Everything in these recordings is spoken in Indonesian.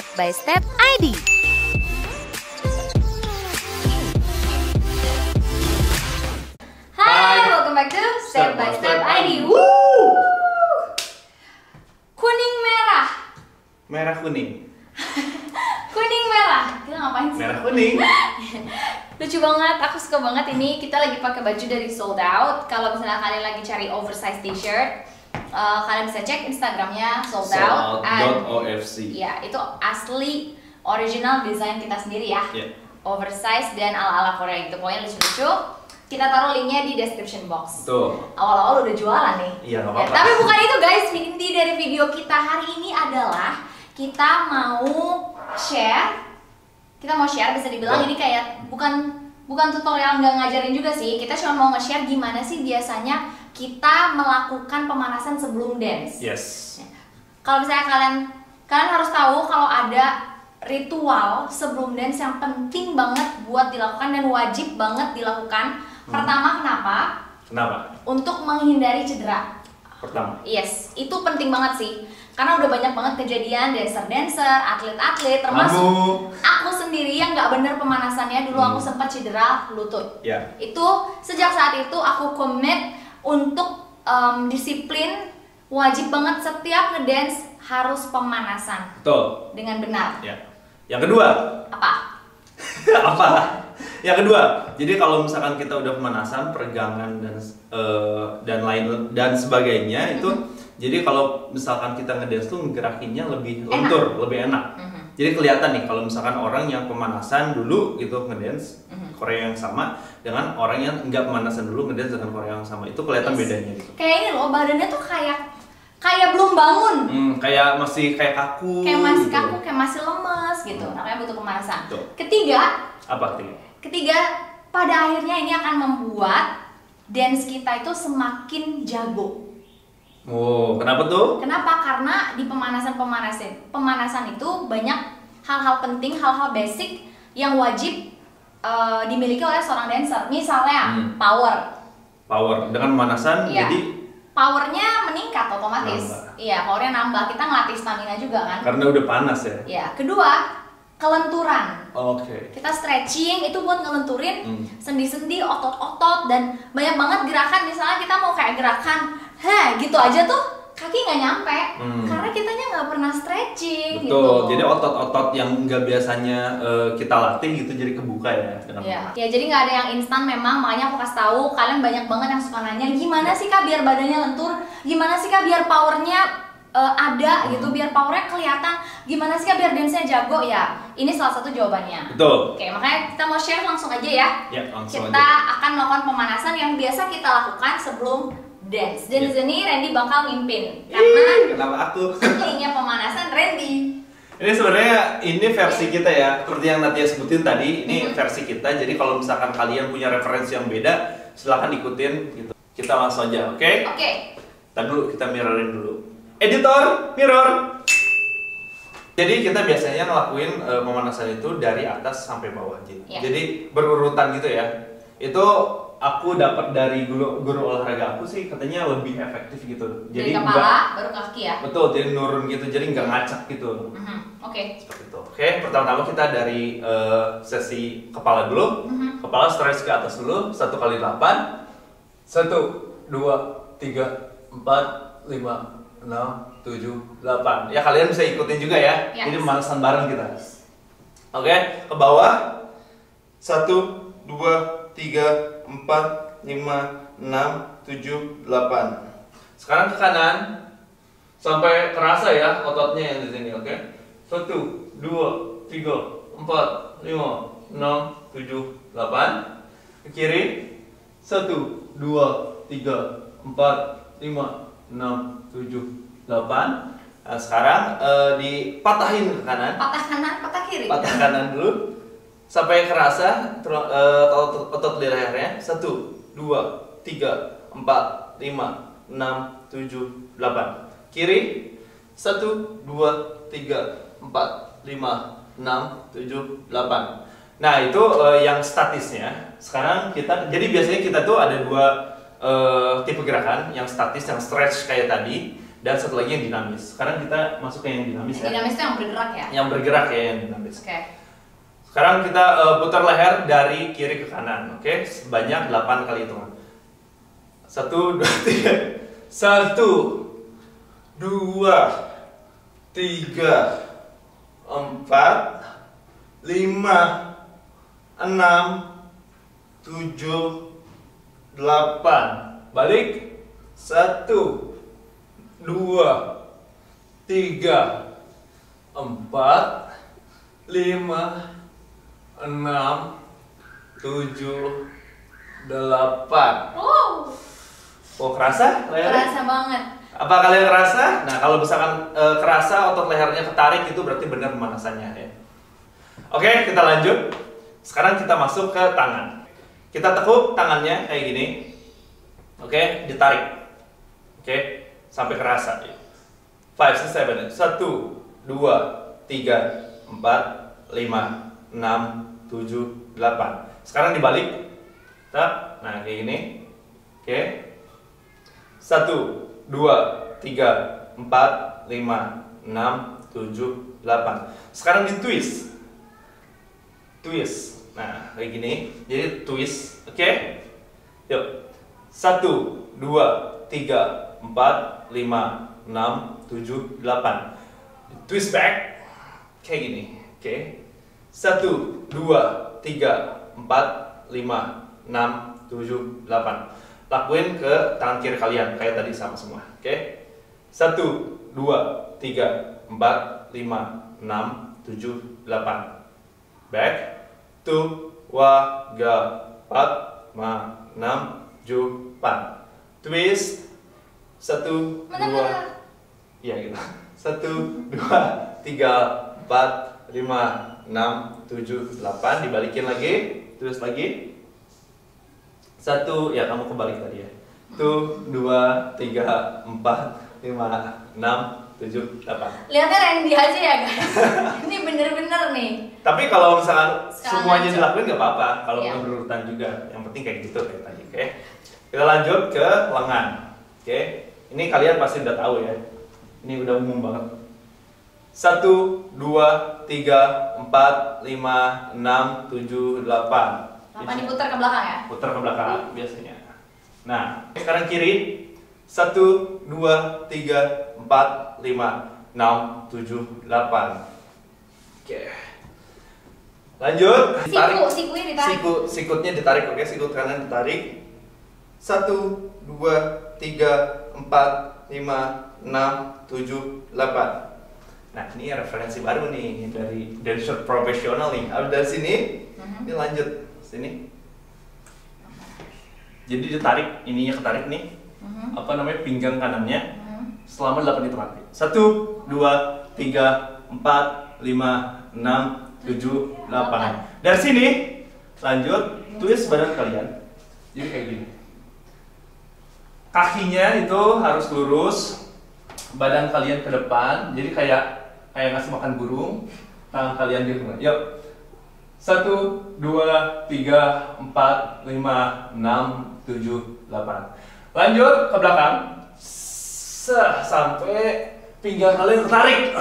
Step by Step ID. Hai, welcome back to Step by Step ID. Kuning merah. Merah kuning. Kuning merah. Kita ngapain sih? Merah kuning. Lucu banget, aku suka banget ini. Kita lagi pakai baju dari Sold Out. Kalau misalnya kalian lagi cari oversize t-shirt, kalian bisa cek Instagramnya Sold Out. Souldout.ofc. Ya, itu asli original desain kita sendiri ya. Yeah. Oversize dan ala-ala Korea gitu. Pokoknya lucu-lucu. Kita taruh linknya di description box. Tuh. Awal-awal udah jualan nih. Iya, nggak Ya, apa-apa. tapi bukan itu guys. Inti dari video kita hari ini adalah kita mau share. Kita mau share, bisa dibilang ini kayak bukan tutorial, nggak ngajarin juga sih. Kita cuma mau nge-share gimana sih biasanya kita melakukan pemanasan sebelum dance. Yes. Kalau misalnya kalian harus tahu kalau ada ritual sebelum dance yang penting banget buat dilakukan dan wajib banget dilakukan. Pertama, Kenapa? untuk menghindari cedera. Pertama. Yes, itu penting banget sih. Karena udah banyak banget kejadian dancer-dancer, atlet-atlet, termasuk aku sendiri yang nggak bener pemanasannya. Dulu aku sempat cedera lutut. Ya. Itu sejak saat itu aku komit untuk disiplin, wajib banget setiap ngedance harus pemanasan Betul. dengan benar. Ya. Yang kedua. Apa? Apa? Yang kedua. Jadi kalau misalkan kita udah pemanasan, peregangan dan lain dan sebagainya itu, jadi kalau misalkan kita ngedance tuh ngerakinnya lebih lentur, lebih enak. Jadi kelihatan nih kalau misalkan orang yang pemanasan dulu gitu ngedance Korea yang sama dengan orang yang nggak pemanasan dulu ngedance dengan Korea yang sama, itu kelihatan bedanya gitu. Kayak ini loh, badannya tuh kayak belum bangun. Kayak masih kayak kaku. Kayak masih gitu. kaku, kayak masih lemes gitu. Makanya butuh pemanasan. Betul. Ketiga, Apa ketiga? Ketiga, pada akhirnya ini akan membuat dance kita itu semakin jago. Oh, kenapa tuh? Kenapa? Karena di pemanasan itu banyak hal-hal penting, hal-hal basic yang wajib dimiliki oleh seorang dancer. Misalnya power. Dengan pemanasan Iya. jadi Powernya meningkat otomatis. Nambah. Iya, powernya nambah. Kita ngelatih stamina juga kan. karena udah panas ya. Ya, kedua, kelenturan. Oke. Kita stretching itu buat ngelenturin sendi-sendi, otot-otot, dan banyak banget gerakan. Misalnya kita mau kayak gerakan, gitu aja tuh kaki nggak nyampe, karena kitanya nggak pernah stretching. Betul. Gitu. Jadi otot-otot yang nggak biasanya kita latih gitu jadi kebuka ya. Ya, jadi nggak ada yang instan memang. Makanya aku kasih tahu, kalian banyak banget yang suka nanya, gimana sih kak biar badannya lentur, gimana sih kak biar powernya ada gitu, biar powernya kelihatan, gimana sih kak biar dance-nya jago ya. Ini salah satu jawabannya. Betul. Oke, makanya kita mau share langsung aja ya. Ya, langsung Kita aja. akan melakukan pemanasan yang biasa kita lakukan sebelum dance. Dan di sini Randy bakal mimpin karena Kenapa aku? ahlinya pemanasan Randy. Ini sebenarnya ini versi kita ya, seperti yang Natia sebutin tadi. Ini versi kita. Jadi kalau misalkan kalian punya referensi yang beda, silahkan ikutin gitu. Kita langsung aja, oke? Oke. Tadi dulu kita mirrorin dulu. Editor, mirror. Jadi kita biasanya ngelakuin pemanasan itu dari atas sampai bawah gitu. Ya. Jadi berurutan gitu ya. Itu aku dapat dari guru olahraga aku sih, katanya lebih efektif gitu. Dari Jadi kepala baru kaki ya. betul, jadi nurun gitu, jadi nggak ngacak gitu. Oke. Seperti itu. Oke, pertama-tama kita dari sesi kepala dulu. Kepala stretch ke atas dulu, 1 kali 8. 1, 2, 3, 4, 5, 6, 7, 8. Ya kalian bisa ikutin juga ya. Yes. Jadi pemanasan bareng kita. Oke, ke bawah. 1, 2, 3, 4, 5, 6, 7, 8. Sekarang ke kanan. Sampai kerasa ya ototnya yang di sini, oke? 1, 2, 3, 4, 5, 6, 7, 8. Ke kiri. 1, 2, 3, 4, 5, 6, 7, 8. Nah, sekarang dipatahin ke kanan. Patah kanan, patah kiri. Patah kanan dulu sampai kerasa otot di lehernya. 1, 2, 3, 4, 5, 6, 7, 8. Kiri. 1, 2, 3, 4, 5, 6, 7, 8. Nah itu yang statisnya. Sekarang kita, jadi biasanya kita tuh ada dua tipe gerakan, yang statis, yang stretch kayak tadi, dan satu lagi yang dinamis. Sekarang kita masuk ke yang dinamis ya. Dinamis itu yang bergerak ya? Yang bergerak ya, yang dinamis. Oke. Sekarang kita putar leher dari kiri ke kanan, oke? Sebanyak 8 kali hitungan. 1, 2, 3. 1, 2, 3, 4, 5, 6, 7, 8, balik. 1, 2, 3, 4, 5, 6, 7, 8. Oh, kerasa lehernya? Kerasa banget. Apa kalian kerasa? Nah, kalau misalkan kerasa otot lehernya ketarik, itu berarti benar pemanasannya ya. Oke, kita lanjut. Sekarang kita masuk ke tangan. Kita tekuk tangannya kayak gini. Oke, ditarik. Oke, sampai kerasa. 5, 6, 7. 1, 2, 3, 4, 5, 6, 7, 8. Sekarang dibalik. Nah, kayak gini. Oke. 1, 2, 3, 4, 5, 6, 7, 8. Sekarang di twist. Twist. Nah, kayak gini. Jadi twist, oke? Yuk. 1, 2, 3, 4, 5, 6, 7, 8. Twist back. Kayak gini, oke? 1, 2, 3, 4, 5, 6, 7, 8. Lakuin ke tangan kiri kalian kayak tadi sama semua, oke? 1, 2, 3, 4, 5, 6, 7, 8. Back. 2, 3, 4, 5, 6, 7, 8. Twist. 1, 2. Iya gitu. 1, 2, 3, 4, 5, 6, 7, 8. Dibalikin lagi. Twist lagi. 1, ya kamu kebalik tadi ya. 1, 2, 3, 4, 5, 6, 7, 8. Lihatnya Randy aja ya guys. Ini bener-bener nih. Tapi kalau misalkan Sekarang semuanya lanjut. dilakuin nggak apa-apa. Kalau Iya. nggak berurutan juga. Yang penting kayak gitu kayak tadi, oke? Kita lanjut ke lengan, oke? Ini kalian pasti udah tahu ya. Ini udah umum banget. 1, 2, 3, 4, 5, 6, 7, 8. 8 diputar ke belakang ya? Putar ke belakang biasanya. Nah, sekarang kiri. 1, 2, 3, 4, 5, 6, 7, 8. Oke. Lanjut. Sikunya ditarik. Sikutnya ditarik, oke? Sikut kanan ditarik. 1, 2, 3, 4, 5, 6, 7, 8. Nah, ini referensi baru nih dari dancer profesional nih. Habis dari sini, ini lanjut sini. Jadi ditarik, ininya ketarik nih. Apa namanya, pinggang kanannya selama 8 hitungan. 1, 2, 3, 4, 5, 6, 7, 8. Dari sini lanjut twist badan kalian. Jadi kayak gini. Kakinya itu harus lurus, badan kalian ke depan. Jadi kayak ngasih makan burung. Tangan kalian di tengah. Yuk. 1, 2, 3, 4, 5, 6, 7, 8. Lanjut ke belakang. Sampai pinggang kalian tertarik.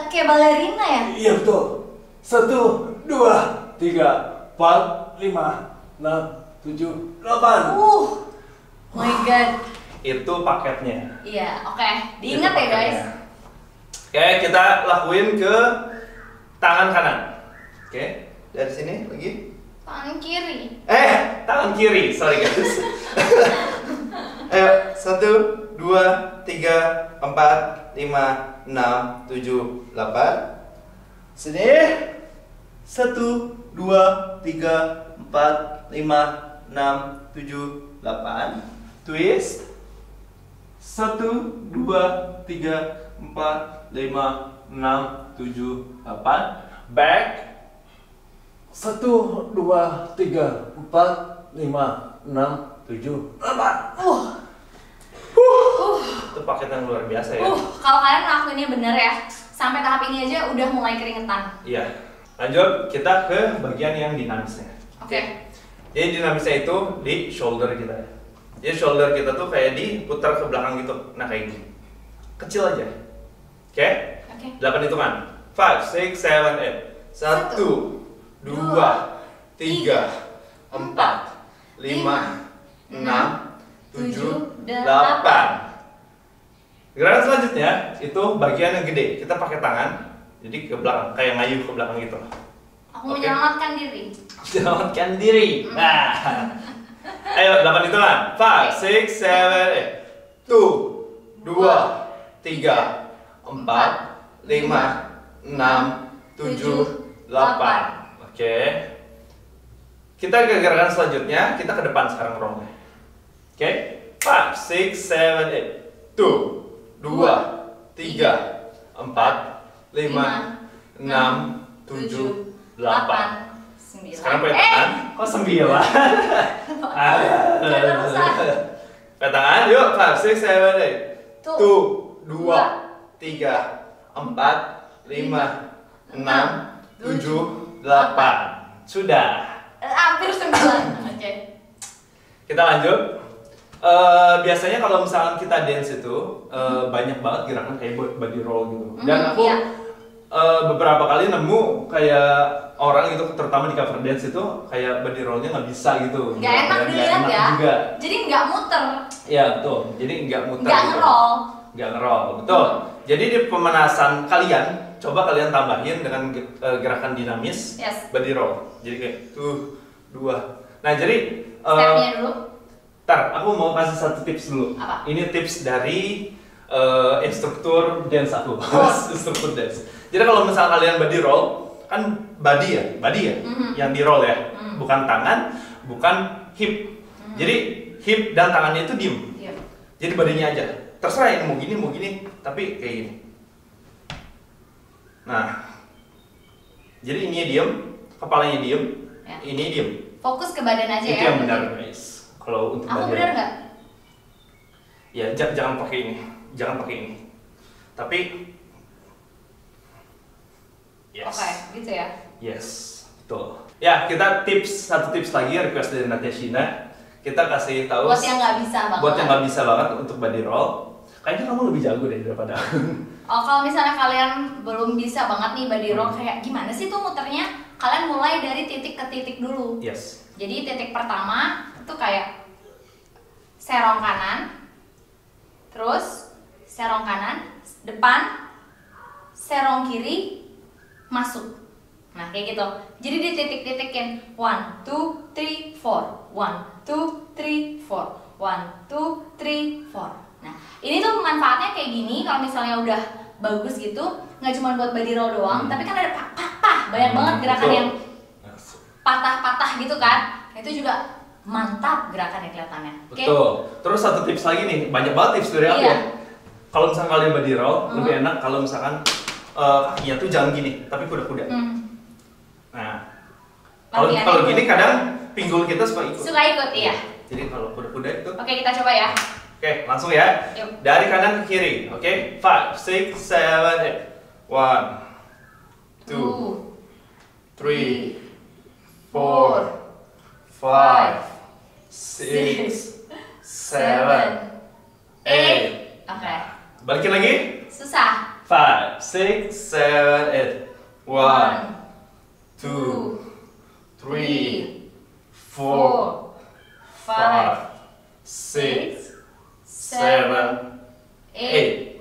Kayak balerina ya? Iya betul. 1, 2, 3, 4, 5, 6, 7, 8. My god. Itu paketnya. Iya, oke. Diingat Itu ya guys. paketnya. Oke, kita lakuin ke tangan kanan. Oke, dari sini lagi. Tangan kiri. Tangan kiri, sorry guys. Ayo, 1, 2, 3, 4, 5, 6, 7, 8. Sini. 1, 2, 3, 4, 5, 6, 7, 8. Twist. 1, 2, 3, 4, 5, 6, 7, 8. Back. 1, 2, 3, 4, 5, 6, 7, 8. Itu paket yang luar biasa ya. Kalau kalian ngelakuinnya bener ya, sampai tahap ini aja udah mulai keringetan. Iya. Lanjut kita ke bagian yang dinamisnya. Oke. Jadi dinamisnya itu di shoulder kita ya. Jadi shoulder kita tuh kayak diputar ke belakang gitu. Nah kayak gini. kecil aja. Oke? Oke. 8 hitungan. 5, 6, 7, 8. 1, 2, 3, 4, 5, 6, 7, 8. Gerakan selanjutnya itu bagian yang gede. Kita pakai tangan, jadi ke belakang, kayak ngayuh ke belakang gitu. Aku menyelamatkan diri. Selamatkan diri. Nah. Ayo 8 hitungan. 5, 6, 7, 8. 2, 3, 4, 5, 6, 7, 8. Oke. Kita ke gerakan selanjutnya, kita ke depan sekarang rollnya. Oke. 5, 6, 7, 8. 2, 3, 4, 5, 6, 7, 8. 9. Sekarang pakai tangan. Kok 9? Jangan rusak. Pakai tangan, yuk. 5, 6, 7, 8. 2, 3, 4, 5, 6, 7, 8. Sudah. Hampir 9. Oke. Kita lanjut. Biasanya kalau misalkan kita dance itu banyak banget gerakan kayak body roll gitu. Dan aku iya. beberapa kali nemu kayak orang gitu, terutama di cover dance itu kayak body rollnya nggak bisa gitu. Nggak enak dilihat ya. Juga. Jadi nggak muter. Iya betul. Jadi nggak muter. Nggak gitu. ngerol. Nggak ngerol, betul. Jadi di pemanasan kalian, coba kalian tambahin dengan gerakan dinamis, Yes. body roll. Jadi kayak tuh 2. Nah jadi Stepnya dulu. Tar, aku mau kasih satu tips dulu. Apa? Ini tips dari instruktur dance aku. Oh. Instruktur dance. Jadi kalau misalnya kalian body roll, kan body ya, yang di roll ya, bukan tangan, bukan hip. Jadi hip dan tangannya itu diem. Iya. Jadi badannya aja. Terserah ini mau gini, tapi kayak gini. Nah, jadi ini diem, kepalanya diem, Ya. ini diem. Fokus ke badan aja Itu ya. yang benar guys. Kalau untuk Aku badan. benar nggak? Ya, jangan pakai ini. Jangan pakai ini. Tapi yes. Oke, gitu ya. Yes, betul. Ya, kita satu tips lagi request dari Natyashina. Kita kasih tahu Buat yang nggak bisa banget. Buat yang nggak bisa banget untuk body roll. Kayaknya kamu lebih jago deh daripada aku. Oh, kalau misalnya kalian belum bisa banget nih body roll, kayak gimana sih tuh muternya? Kalian mulai dari titik ke titik dulu. Yes. Jadi titik pertama itu kayak serong kanan, terus serong kanan, depan, serong kiri, masuk. Nah kayak gitu. Jadi di titik-titikin 1, 2, 3, 4, 1, 2, 3, 4, 1, 2, 3, 4. Nah ini tuh manfaatnya kayak gini. Kalau misalnya udah bagus gitu, nggak cuma buat body roll doang, tapi kan ada patah, banyak banget gerakan betul. yang patah-patah gitu kan. Itu juga mantap gerakannya kelihatannya. Oke? Betul. Terus satu tips lagi nih, banyak banget tips dari aku. Iya. Ya. Kalau misalkan kalian body roll, lebih enak kalau misalkan kakinya tuh jangan gini, tapi kuda-kuda. Nah, Latihannya kalau gini kuda-kuda. kadang pinggul kita suka ikut. Suka ikut, iya. Jadi kalau kuda-kuda itu, Oke, kita coba ya. oke, langsung ya. Yuk. Dari kanan ke kiri, oke? 5, 6, 7, 8. 1, 2, 3, 4, 5, 6, 7, 8. Oke. Balikin lagi. Susah. 5, 6, 7, 8. 1, 2, 3, 4, 5, 6, 7, 8. 9.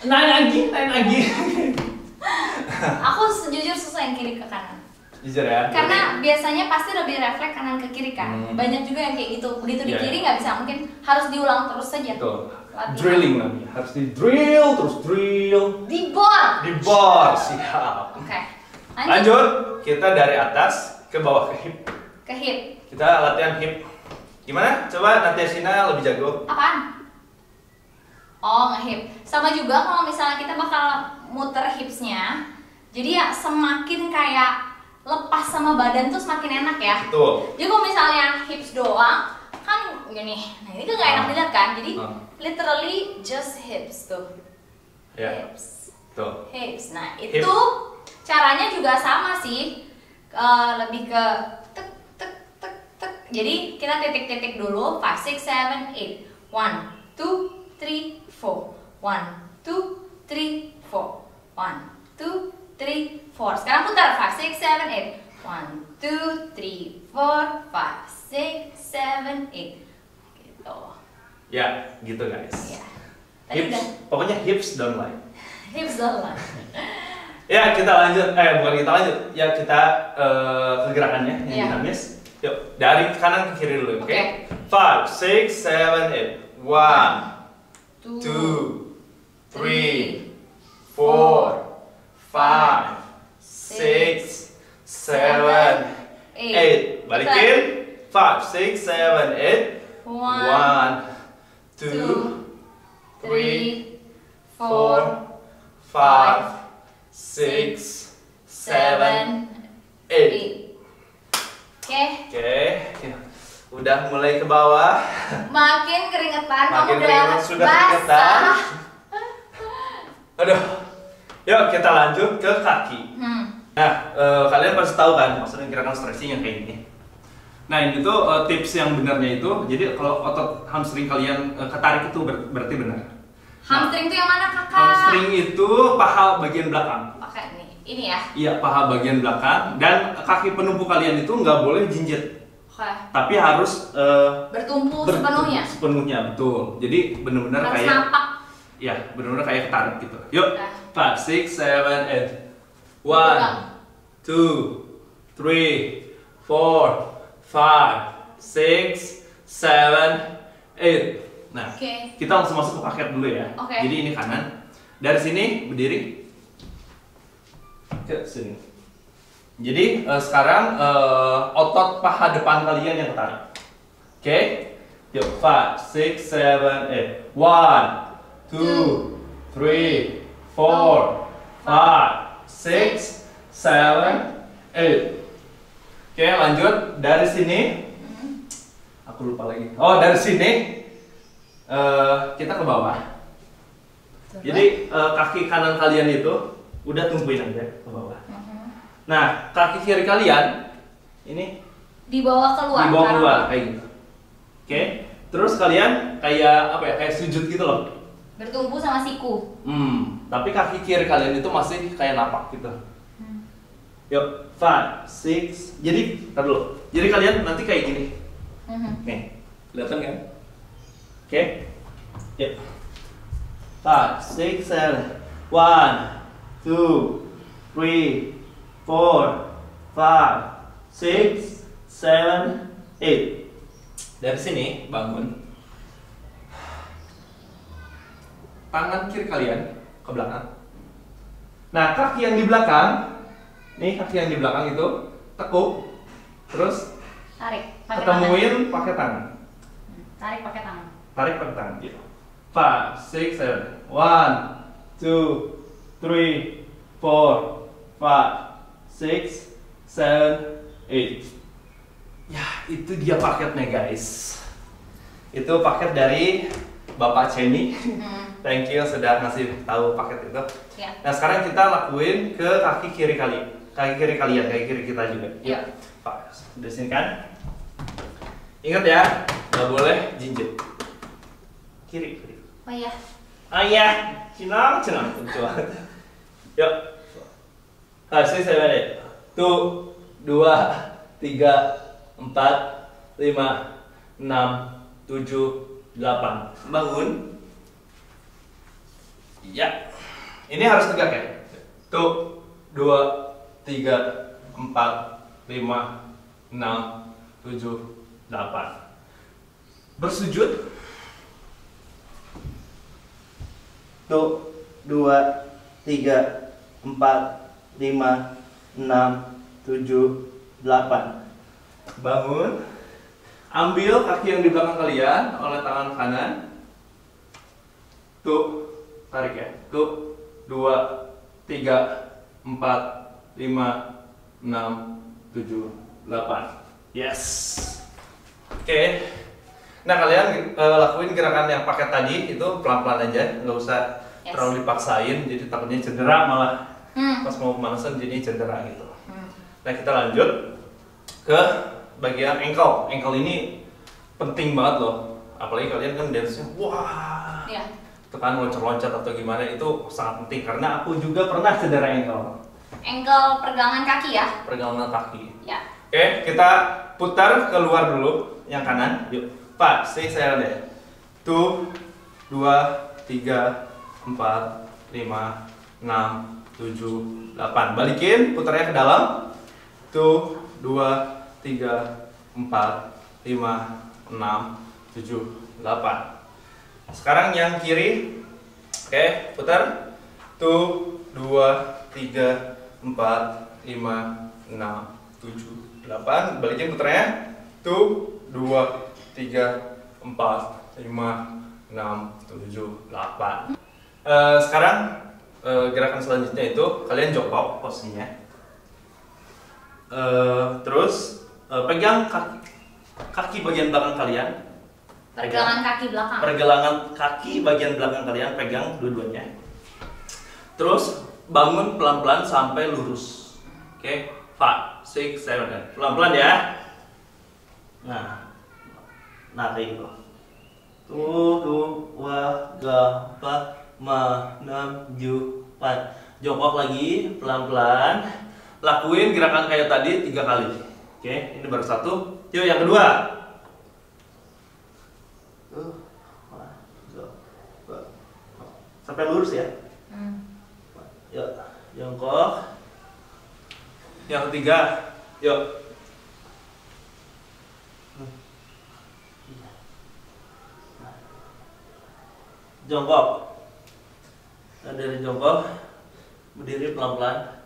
Naik lagi. Aku sejujur susah yang kiri ke kanan. Jujur ya. Karena biasanya pasti lebih refleks kanan ke kiri kan. Banyak juga yang kayak gitu. Begitu di Iya, kiri iya. nggak bisa, mungkin harus diulang terus saja. Betul. Latihan. Drilling namanya. Harus di drill, terus drill. Di bor. Di bor, siap. Oke. Lanjut, kita dari atas ke bawah ke hip. Ke hip. Kita latihan hip. Gimana? Coba Natyashina lebih jago. Apaan? Oh, nge-hip. Sama juga kalau misalnya kita bakal muter hipsnya. Jadi ya semakin kayak lepas sama badan tuh semakin enak ya. Betul. Jadi kalau misalnya hips doang kan gini. Nah, ini kan nggak enak dilihat kan. Jadi literally just hips tuh. Ya. Hips. Tuh. Hips. Nah, Hip. itu caranya juga sama sih. Lebih ke tek tek tek tek. Jadi kita titik-titik dulu 5 6 7 8. 1, 2, 3, 4. 1, 2, 3, 4. 1, 2, 3, 4. Sekarang putar 5, 6, 7, 8. 1, 2, 3, 4, 5, 6, 7, 8. Gitu. Ya, gitu guys. Ya. Tadi Hips, udah. pokoknya hips don't lie. Hips dulu lah. Ya, kita lanjut. Bukan kita lanjut. Ya, kita ke gerakannya yang Iya. dinamis. Yuk, dari kanan ke kiri dulu, oke? Oke. 5, 6, 7, 8. 1, 2, 2, 3, 4, 5, 6, 7, 8. Balikin. 5, 6, 7, 8. 1, 2, 3, 4, 5, 6, 7, 8. Oke. Oke, udah mulai ke bawah. Makin keringetan, Makin kamu udah keringetan, sudah keringetan. basah. Aduh, yuk kita lanjut ke kaki. Nah, kalian pasti tahu kan maksudnya gerakan stretching yang kayak gini. Nah, ini tuh tips yang benarnya itu. Jadi kalau otot hamstring kalian ketarik itu berarti benar. Hamstring itu yang mana kakak? Hamstring itu paha bagian belakang. Pakai nih, ini ya. Iya, paha bagian belakang. Dan kaki penumpu kalian itu nggak boleh jinjit. Oke. Tapi harus Bertumpu sepenuhnya. Sepenuhnya, betul. Jadi benar-benar Harus kayak napak. ya, benar-benar kayak ketarik gitu. Yuk, Oke. 5, 6, 7, 8. 1, 2, 3, 4, 5, 6, 7, 8. Nah, Oke. kita langsung masuk ke paket dulu ya. Oke. Jadi ini kanan. Dari sini berdiri ke sini. Jadi sekarang otot paha depan kalian yang ketarik. Oke? Yuk, 5, 6, 7, 8. 1, 2, 3, 4, 5, 6, 7, 8. Oke, lanjut dari sini. Aku lupa lagi. Oh, dari sini kita ke bawah. Jadi kaki kanan kalian itu udah tumpuin aja ke bawah. Nah, kaki kiri kalian ini Dibawa keluar. dibawa Taruh. keluar kayak gitu. Oke. Terus kalian kayak apa ya? Kayak sujud gitu loh. Bertumpu sama siku. Tapi kaki kiri kalian itu masih kayak napak gitu. Yuk, 5, 6. Jadi, tar dulu. Jadi kalian nanti kayak gini. Nih, kelihatan kan? Oke. Yuk. 5, 6, 7. 1, 2, 3, 4, 5, 6, 7, 8. Dari sini bangun. Tangan kiri kalian ke belakang. Nah, kaki yang di belakang, nih kaki yang di belakang itu tekuk, terus Tarik. Pakai tangan. ketemuin pakai tangan. Tarik pakai tangan. Tarik pakai tangan gitu. 5, 6, 7. 1, 2, 3, 4, 5, 6, 7, 8. Ya, itu dia paketnya guys. Itu paket dari Bapak Ceni. Thank you sudah ngasih tahu paket itu. Ya. Nah, sekarang kita lakuin ke kaki kiri kalian, kaki kiri kita juga. Yuk. Pak, udah sini kan? Ingat ya, nggak boleh jinjit. Kiri. Oh iya. Ah iya, cenang. Coba. Yuk. Kasih saya balik. Tuh, 2, 3, 4, 5, 6, 7, 8. Bangun. Ya. Ini harus tegak ya. Tuh, 2, 3, 4, 5, 6, 7, 8. Bersujud. Tuh, 2, 3, 4, 5, 6, 7, 8. Bangun. Ambil kaki yang di belakang kalian oleh tangan kanan. Tuh, tarik ya. Tuh, 2, 3, 4, 5, 6, 7, 8. Yes. Oke. Nah, kalian lakuin gerakan yang paket tadi itu pelan-pelan aja, nggak usah terlalu dipaksain, jadi takutnya cedera malah pas mau pemanasan jadi cedera gitu. Nah, kita lanjut ke bagian ankle. Ankle ini penting banget loh. apalagi kalian kan dance-nya wah. Iya. Tekan loncat-loncat atau gimana itu sangat penting karena aku juga pernah cedera ankle. Ankle pergelangan kaki ya. Pergelangan kaki. Ya. Oke, kita putar keluar dulu yang kanan. Yuk, Pak, saya deh. 1, 2, 3, 4, 5, 6, 7, 8. Balikin, putarnya ke dalam. 1, 2, 3, 4, 5, 6, 7, 8. Sekarang yang kiri. Oke, putar. 1, 2, 3, 4, 5, 6, 7, 8. Balikin putarnya. 1, 2, 3, 4, 5, 6, 7, 8. Sekarang gerakan selanjutnya itu kalian jongkok posisinya. Terus pegang kaki bagian belakang kalian. Pergelangan kaki belakang. Pergelangan kaki bagian belakang kalian pegang dua-duanya. Terus bangun pelan-pelan sampai lurus. Oke, 5, 6, 7. Pelan-pelan ya. Nah kayak gitu. 1, 2, 3, 4, 5, 6, 7, 8. Jongkok lagi pelan-pelan. Lakuin gerakan kayak tadi 3 kali. Oke, ini baru 1. Yuk yang kedua. Sampai lurus ya. Yuk, jongkok. Yang ketiga, yuk. Jongkok. Nah, dari jongkok berdiri pelan-pelan.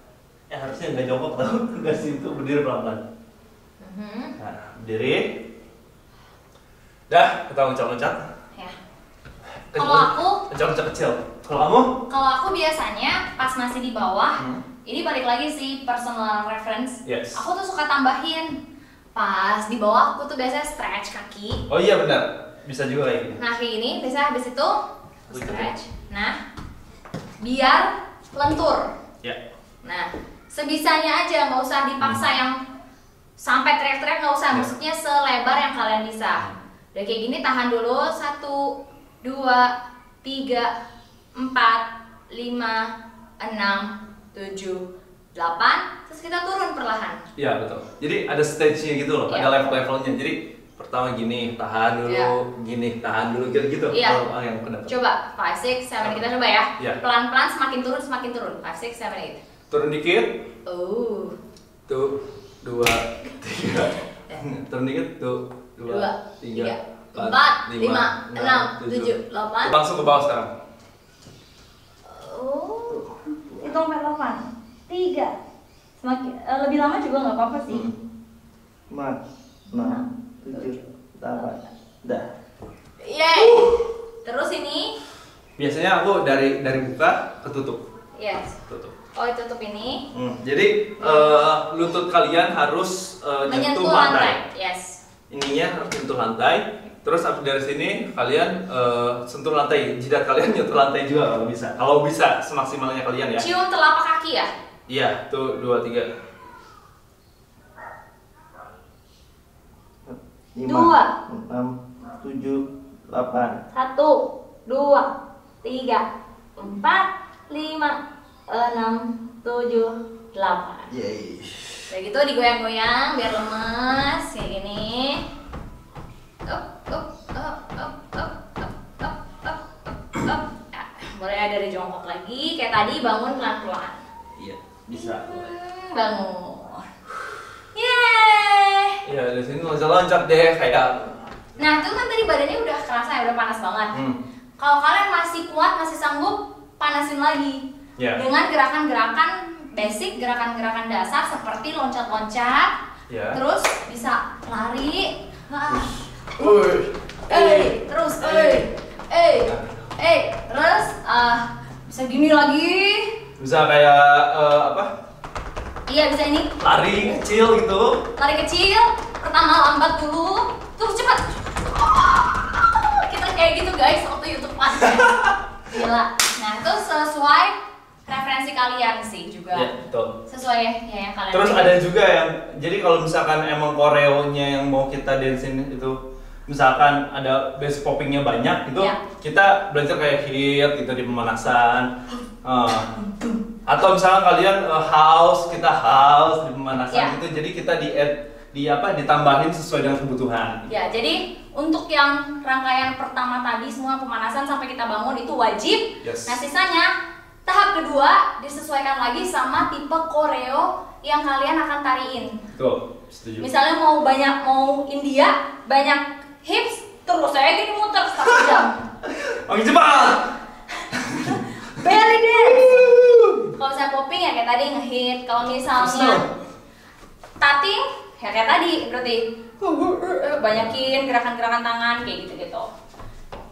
Harusnya nggak jongkok tau, nggak situ, berdiri pelan-pelan. Nah, berdiri. Dah, kita loncat-loncat. Ya. Kalau aku loncat-loncat kecil. Kalau kamu? Kalau aku biasanya pas masih di bawah, ini balik lagi sih personal reference. Yes. Aku tuh suka tambahin pas di bawah aku tuh biasanya stretch kaki. Oh iya benar, bisa juga kayak gini. Nah kayak gini, biasanya habis itu stretch. Nah, biar lentur. Ya. Nah, sebisanya aja, nggak usah dipaksa yang sampai teriak-teriak, nggak usah. Maksudnya selebar yang kalian bisa. Udah kayak gini, tahan dulu. 1, 2, 3, 4, 5, 6, 7, 8. Terus kita turun perlahan. Iya betul. Jadi ada stage-nya gitu loh, ada level-levelnya. Jadi pertama gini, tahan dulu, gini, tahan dulu, gitu. Iya. Kalau yang kedap. Coba 5, 6, 7 kita coba ya. Iya. Pelan-pelan semakin turun, semakin turun. 5, 6, 7, 8. Turun dikit. Oh. Tuh, 2, 3. Turun dikit. Tuh, 2, 3, 4, 5, 6, 7, 8. Langsung ke bawah sekarang. Oh, itu sampai 8. 3. Semakin lebih lama juga nggak apa-apa sih. 5, 6, 7, 8. Dah. Yeay. Terus ini Biasanya aku dari buka ketutup. yes. Tutup. Oh, tutup ini. Jadi lutut kalian harus Menyentuh nyentuh lantai. Yes. Ininya harus nyentuh lantai. Terus abis dari sini kalian sentuh lantai, jidat kalian nyentuh lantai juga kalau bisa. Kalau bisa semaksimalnya kalian ya. Cium telapak kaki ya. Iya, tuh 2, 3. 5, 6, 7, 8. 1, 2, 3, 4, 5, 6, 7, 8. Yeay. Udah gitu digoyang-goyang biar lemes kayak gini. Up. Mulai dari jongkok lagi kayak tadi, bangun pelan-pelan. Iya, bisa. Bangun. Yeay. Iya, dari sini loncat-loncat deh kayak. Nah, itu kan tadi badannya udah kerasa ya, udah panas banget. Kalau kalian masih kuat, masih sanggup, panasin lagi. Ya. Dengan gerakan-gerakan basic, gerakan-gerakan dasar seperti loncat-loncat. Ya. Terus bisa lari. Terus bisa gini lagi. Bisa kayak apa? Iya, bisa ini. Lari kecil gitu. Lari kecil, pertama lambat dulu, terus cepat. Kita kayak gitu guys waktu YouTube pas. Gila. Nah, itu sesuai referensi kalian sih juga. Iya, betul. Sesuai ya yang kalian. Terus ada juga yang, jadi kalau misalkan emang koreonya yang mau kita dancein itu misalkan ada basic poppingnya banyak gitu, Iya. kita belajar kayak hit gitu di pemanasan. Atau misalkan kalian house, kita house di pemanasan Iya. gitu. Jadi kita ditambahin sesuai dengan kebutuhan. Ya, jadi untuk yang rangkaian pertama tadi semua pemanasan sampai kita bangun itu wajib. Yes. Nah, sisanya tahap kedua disesuaikan lagi sama tipe koreo yang kalian akan tariin. Tuh, setuju. Misalnya mau India, banyak hips, terus saya gini muter 1 jam. Makin cepat. Belly dance. Kalau saya popping ya kayak tadi ngehit. Kalau misalnya tating ya kayak tadi berarti banyakin gerakan-gerakan tangan kayak gitu-gitu.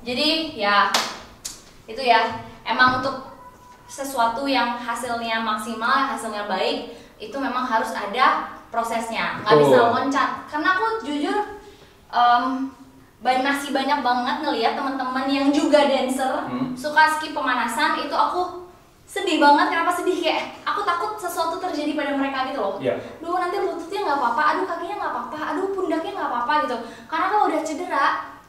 Jadi ya itu ya emang untuk sesuatu yang hasilnya maksimal, hasilnya baik itu memang harus ada prosesnya. Nggak bisa loncat. Karena aku jujur masih banyak banget ngelihat teman-teman yang juga dancer suka skip pemanasan, itu aku sedih banget. Kenapa sedih? Kayak aku takut sesuatu terjadi pada mereka gitu loh. Yeah. Duh, nanti lututnya nggak apa-apa, aduh kakinya nggak apa-apa, aduh pundaknya nggak apa-apa gitu. Karena kalau udah cedera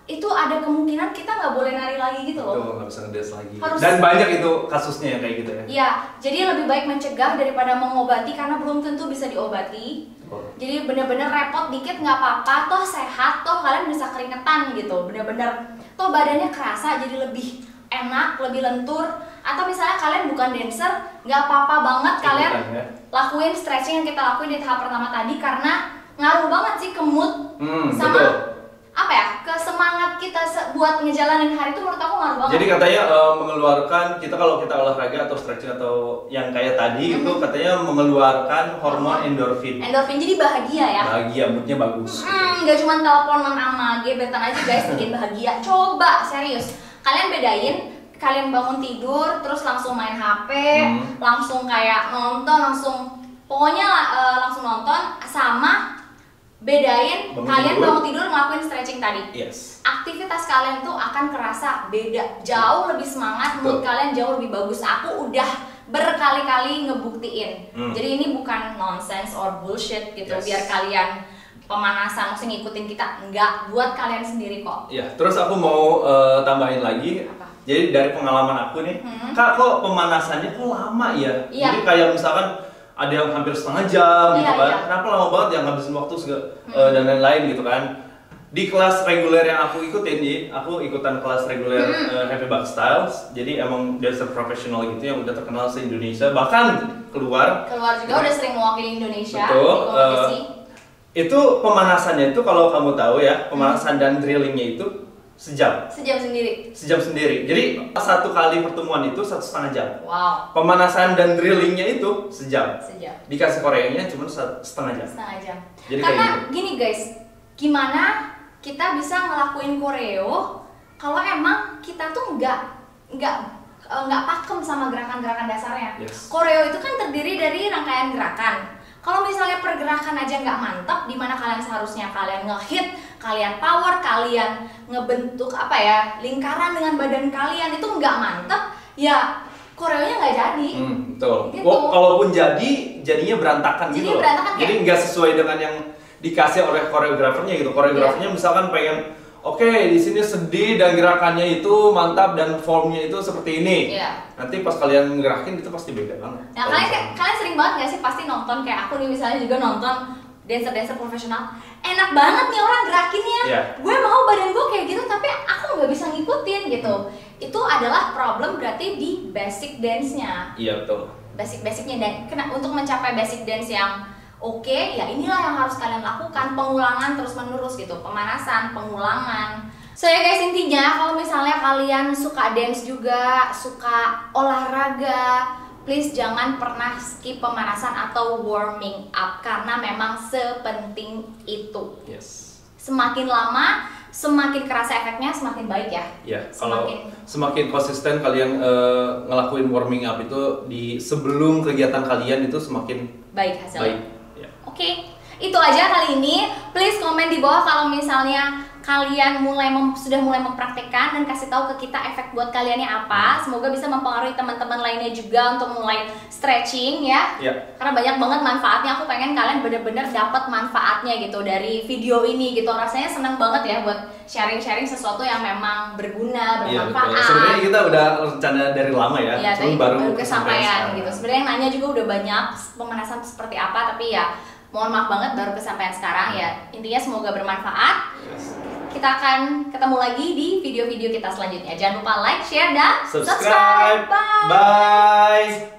itu ada kemungkinan kita nggak boleh nari lagi gitu loh. Tuh, nggak bisa ngedance lagi. Harus- Dan banyak itu kasusnya yang kayak gitu ya. Iya, jadi lebih baik mencegah daripada mengobati karena belum tentu bisa diobati. Jadi bener-bener repot dikit nggak apa-apa, toh sehat, toh kalian bisa keringetan gitu. Bener-bener, toh badannya kerasa jadi lebih enak, lebih lentur. Atau misalnya kalian bukan dancer, nggak apa-apa banget kalian ya. lakuin stretching yang kita lakuin di tahap pertama tadi karena ngaruh banget sih ke mood sama betul. apa ya, ke semangat kita buat ngejalanin hari itu menurut aku ngaruh banget. Jadi katanya mengeluarkan kita kalau kita olahraga atau stretching atau yang kayak tadi itu katanya mengeluarkan hormon endorfin. Endorfin jadi bahagia ya. Bahagia, moodnya bagus. Gak cuma teleponan sama gebetan aja guys bikin bahagia. Coba serius, kalian bedain. Kalian bangun tidur terus langsung main HP, langsung kayak nonton, pokoknya langsung nonton, sama bedain kalian bangun tidur ngelakuin stretching tadi. Yes. Aktivitas kalian tuh akan kerasa beda, jauh lebih semangat, mood kalian jauh lebih bagus. Aku udah berkali-kali ngebuktiin. Jadi ini bukan nonsense or bullshit gitu. Yes. Biar kalian pemanasan maksudnya ngikutin kita, enggak, buat kalian sendiri kok. Ya, terus aku mau tambahin lagi. Apa? Jadi dari pengalaman aku nih, Kak, kok pemanasannya kok lama ya? Iya. Jadi kayak misalkan ada yang hampir setengah jam gitu Iya, kan. iya. Kenapa lama banget yang ngabisin waktu dan lain-lain gitu kan. Di kelas reguler yang aku ikutin, aku ikutan kelas reguler Happy Back Styles. Jadi emang dancer profesional gitu yang udah terkenal se-Indonesia, bahkan keluar juga udah sering mewakili Indonesia Betul, di kompetisi. itu pemanasannya itu kalau kamu tahu ya, pemanasan dan drillingnya itu sejam Sejam sendiri. Jadi satu kali pertemuan itu 1,5 jam. Wow. Pemanasan dan drillingnya itu sejam. Sejam. Dikasih koreanya cuma setengah jam. Setengah jam. Jadi Karena kayak gitu. gini guys, gimana kita bisa ngelakuin koreo kalau emang kita tuh nggak pakem sama gerakan-gerakan dasarnya. Yes. Koreo itu kan terdiri dari rangkaian gerakan. Kalau misalnya pergerakan aja nggak mantap, dimana kalian seharusnya kalian ngehit, kalian power, kalian ngebentuk lingkaran dengan badan kalian itu nggak mantap, ya koreonya nggak jadi. Betul. Gitu. Kalaupun jadinya berantakan gitu loh. Jadi nggak sesuai dengan yang dikasih oleh koreografernya gitu. Koreografernya misalkan pengen oke, di sini sedih dan gerakannya itu mantap dan formnya itu seperti ini. Iya. Nanti pas kalian ngerakin itu pasti beda banget. Nah, kalian sering banget gak sih pasti nonton kayak aku nih misalnya juga nonton dancer profesional. Enak banget nih orang gerakinnya. Yeah. Gue mau badan gue kayak gitu tapi aku nggak bisa ngikutin gitu. Itu adalah problem berarti di basic dance-nya. Iya, betul. Basic-basicnya dan untuk mencapai basic dance yang oke, ya inilah yang harus kalian lakukan, pengulangan terus-menerus gitu, pemanasan, pengulangan. So ya guys, intinya kalau misalnya kalian suka dance juga, suka olahraga, please jangan pernah skip pemanasan atau warming up karena memang sepenting itu. Yes. Semakin lama, semakin kerasa efeknya, semakin baik ya. Ya, kalau semakin konsisten kalian ngelakuin warming up itu di sebelum kegiatan kalian itu semakin baik hasilnya. baik. Oke, itu aja kali ini. Please komen di bawah kalau misalnya kalian sudah mulai mempraktekkan dan kasih tahu ke kita efek buat kaliannya apa. Semoga bisa mempengaruhi teman-teman lainnya juga untuk mulai stretching ya. Karena banyak banget manfaatnya. Aku pengen kalian bener-bener dapat manfaatnya gitu dari video ini gitu. Rasanya seneng banget ya buat sharing-sharing sesuatu yang memang berguna, bermanfaat. Sebenarnya kita udah rencana dari lama ya. Iya, baru kesampaian gitu. Sebenarnya yang nanya juga udah banyak pemanasan seperti apa, tapi ya mohon maaf banget baru kesampaian sekarang ya. Intinya semoga bermanfaat. Kita akan ketemu lagi di video-video kita selanjutnya. Jangan lupa like, share, dan subscribe. Bye.